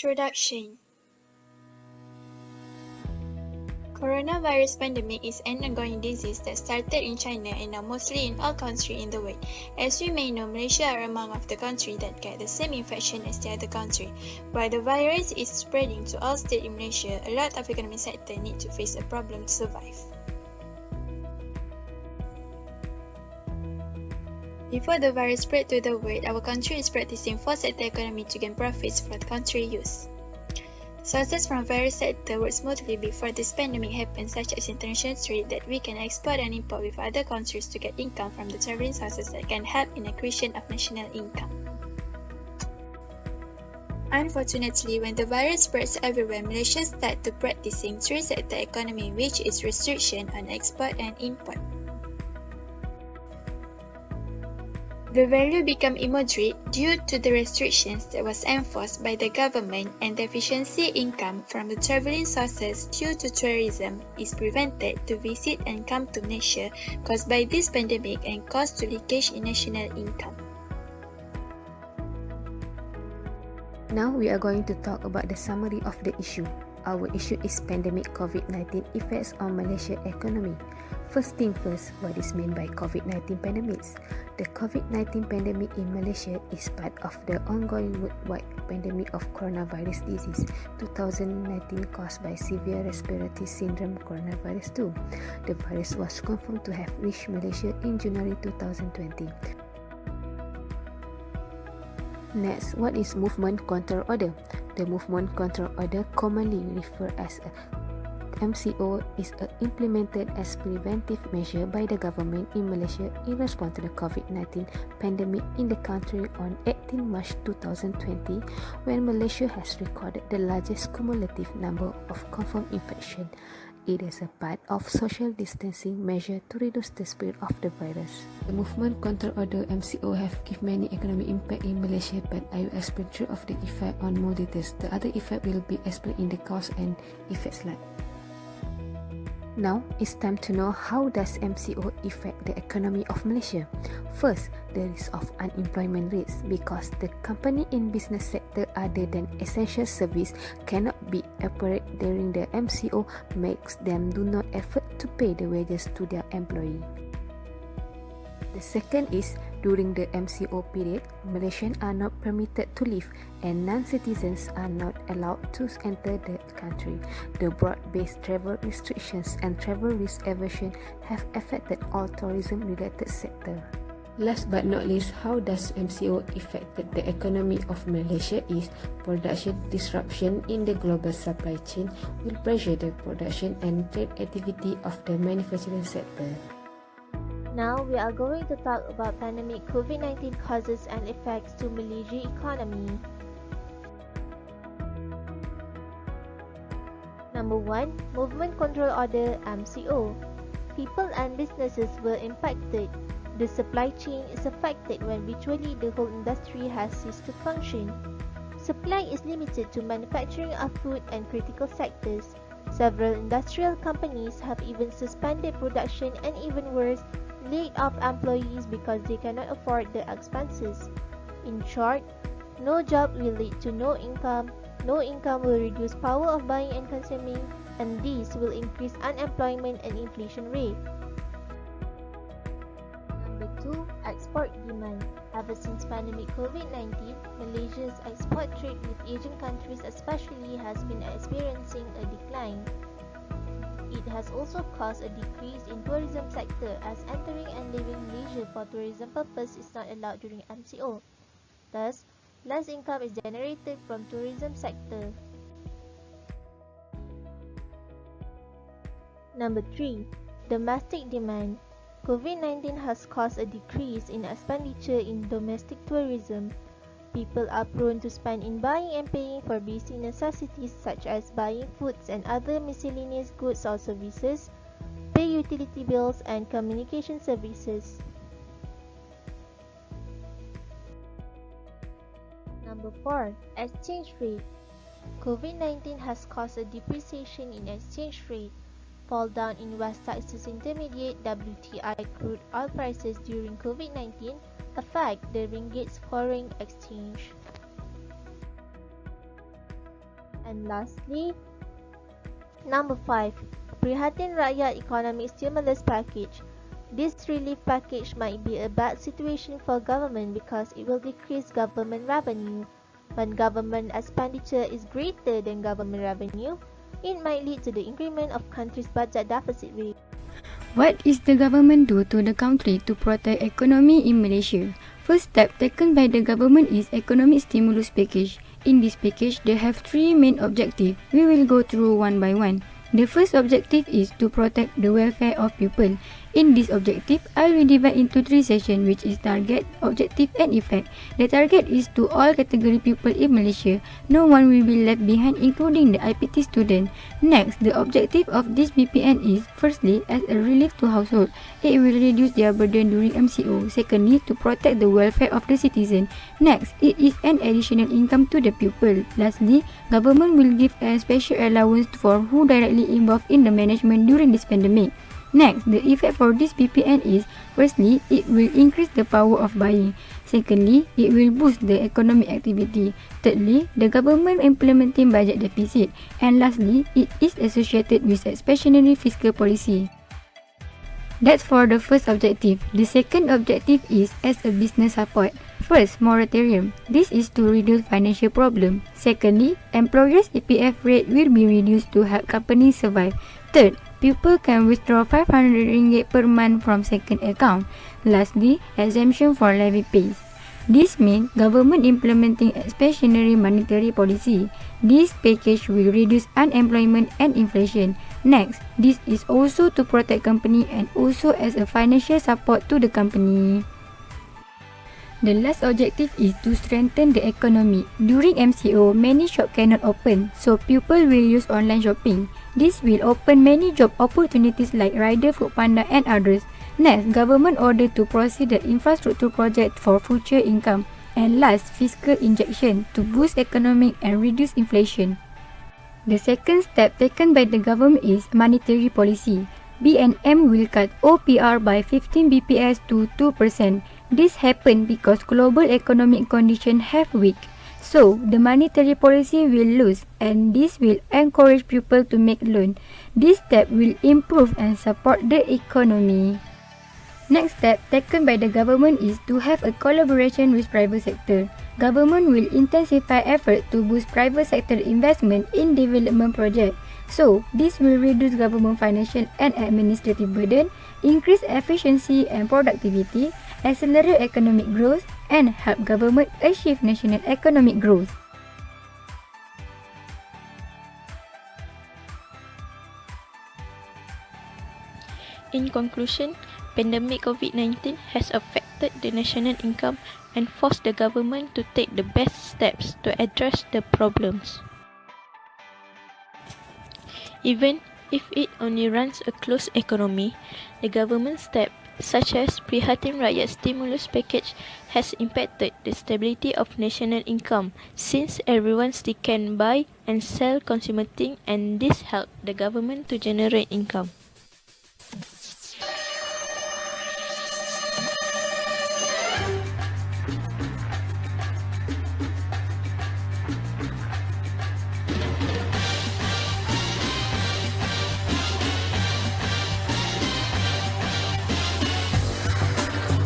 Introduction. Coronavirus pandemic is an ongoing disease that started in China and now mostly in all countries in the world. As we may know, Malaysia are among of the countries that get the same infection as the other country. While the virus is spreading to all states in Malaysia, a lot of economic sectors need to face a problem to survive. Before the virus spread to the world, our country is practicing four-sector economy to gain profits for the country use. Sources from various sectors work smoothly before this pandemic happened, such as international trade that we can export and import with other countries to get income from the traveling sources that can help in the creation of national income. Unfortunately, when the virus spreads everywhere, Malaysia started to practicing three-sector economy, which is restriction on export and import. The value became immoderate due to the restrictions that was enforced by the government, and the efficiency income from the travelling sources due to tourism is prevented to visit and come to Malaysia caused by this pandemic and caused to leakage in national income. Now we are going to talk about the summary of the issue. Our issue is pandemic COVID-19 effects on Malaysia economy. First thing first, what is meant by COVID-19 pandemics? The COVID-19 pandemic in Malaysia is part of the ongoing worldwide pandemic of coronavirus disease 2019 caused by severe respiratory syndrome coronavirus 2. The virus was confirmed to have reached Malaysia in January 2020. Next, what is Movement Control Order? The Movement Control Order, commonly referred as a MCO, is implemented as preventive measure by the government in Malaysia in response to the COVID-19 pandemic in the country on 18 March 2020, when Malaysia has recorded the largest cumulative number of confirmed infections. It is a part of social distancing measure to reduce the spread of the virus. The Movement Control Order MCO have given many economic impact in Malaysia, but I will explain through of the effect on more details. The other effect will be explained in the cause and effect slide. Now it's time to know how does MCO affect the economy of Malaysia. First, the risk of unemployment rates, because the company in business sector other than essential service cannot be operate during the MCO makes them do not effort to pay the wages to their employee. The second is, during the MCO period, Malaysians are not permitted to leave and non-citizens are not allowed to enter the country. The broad-based travel restrictions and travel risk aversion have affected all tourism-related sectors. Last but not least, how does MCO affect the economy of Malaysia is production disruption in the global supply chain will pressure the production and trade activity of the manufacturing sector. Now we are going to talk about pandemic COVID-19 causes and effects to Malaysia economy. Number 1. Movement Control Order MCO. People and businesses were impacted. The supply chain is affected when virtually the whole industry has ceased to function. Supply is limited to manufacturing of food and critical sectors. Several industrial companies have even suspended production and, even worse, laid off employees because they cannot afford the expenses. In short, no job will lead to no income will reduce power of buying and consuming, and this will increase unemployment and inflation rate. Number 2. Export demand. Ever since pandemic COVID-19, Malaysia's export trade with Asian countries especially has been experiencing a decline. It has also caused a decrease in tourism sector, as entering and leaving Malaysia for tourism purpose is not allowed during MCO. Thus, less income is generated from tourism sector. Number 3. Domestic demand. COVID-19 has caused a decrease in expenditure in domestic tourism. People are prone to spend in buying and paying for basic necessities such as buying foods and other miscellaneous goods or services, pay utility bills and communication services. Number 4. Exchange rate. COVID-19 has caused a depreciation in exchange rate. Fall down in West Texas Intermediate WTI crude oil prices during COVID-19 affect the ringgit's foreign exchange. And lastly, number 5, Prihatin Rakyat Economic Stimulus Package. This relief package might be a bad situation for government because it will decrease government revenue. When government expenditure is greater than government revenue, it might lead to the increment of country's budget deficit rate. What is the government do to the country to protect economy in Malaysia? First step taken by the government is economic stimulus package. In this package, they have 3 main objectives. We will go through one by one. The first objective is to protect the welfare of people. In this objective, I will divide into 3 sessions, which is target, objective and effect. The target is to all category people in Malaysia. No one will be left behind, including the IPT student. Next, the objective of this BPN is, firstly, as a relief to household. It will reduce their burden during MCO. Secondly, to protect the welfare of the citizen. Next, it is an additional income to the pupil. Lastly, government will give a special allowance for who directly involved in the management during this pandemic. Next, the effect for this BPN is, firstly, it will increase the power of buying. Secondly, it will boost the economic activity. Thirdly, the government implementing budget deficit. And lastly, it is associated with expansionary fiscal policy. That's for the first objective. The second objective is as a business support. First, moratorium. This is to reduce financial problem. Secondly, employers' EPF rate will be reduced to help companies survive. Third, people can withdraw RM500 per month from second account. Lastly, exemption for levy pays. This means government implementing expansionary monetary policy. This package will reduce unemployment and inflation. Next, this is also to protect company and also as a financial support to the company. The last objective is to strengthen the economy. During MCO, many shops cannot open, so people will use online shopping. This will open many job opportunities like rider, foodpanda and others. Next, government order to proceed the infrastructure project for future income. And last, fiscal injection to boost economic and reduce inflation. The second step taken by the government is monetary policy. BNM will cut OPR by 15 BPS to 2%. This happened because global economic conditions have weak. So, the monetary policy will lose and this will encourage people to make loan. This step will improve and support the economy. Next step taken by the government is to have a collaboration with private sector. Government will intensify effort to boost private sector investment in development projects. So, this will reduce government financial and administrative burden, increase efficiency and productivity, accelerate economic growth, and help government achieve national economic growth. In conclusion, pandemic COVID-19 has affected the national income and forced the government to take the best steps to address the problems. Even if it only runs a closed economy, the government step such as Prihatin Rakyat Stimulus Package has impacted the stability of national income since everyone still can buy and sell consumer things, and this helped the government to generate income.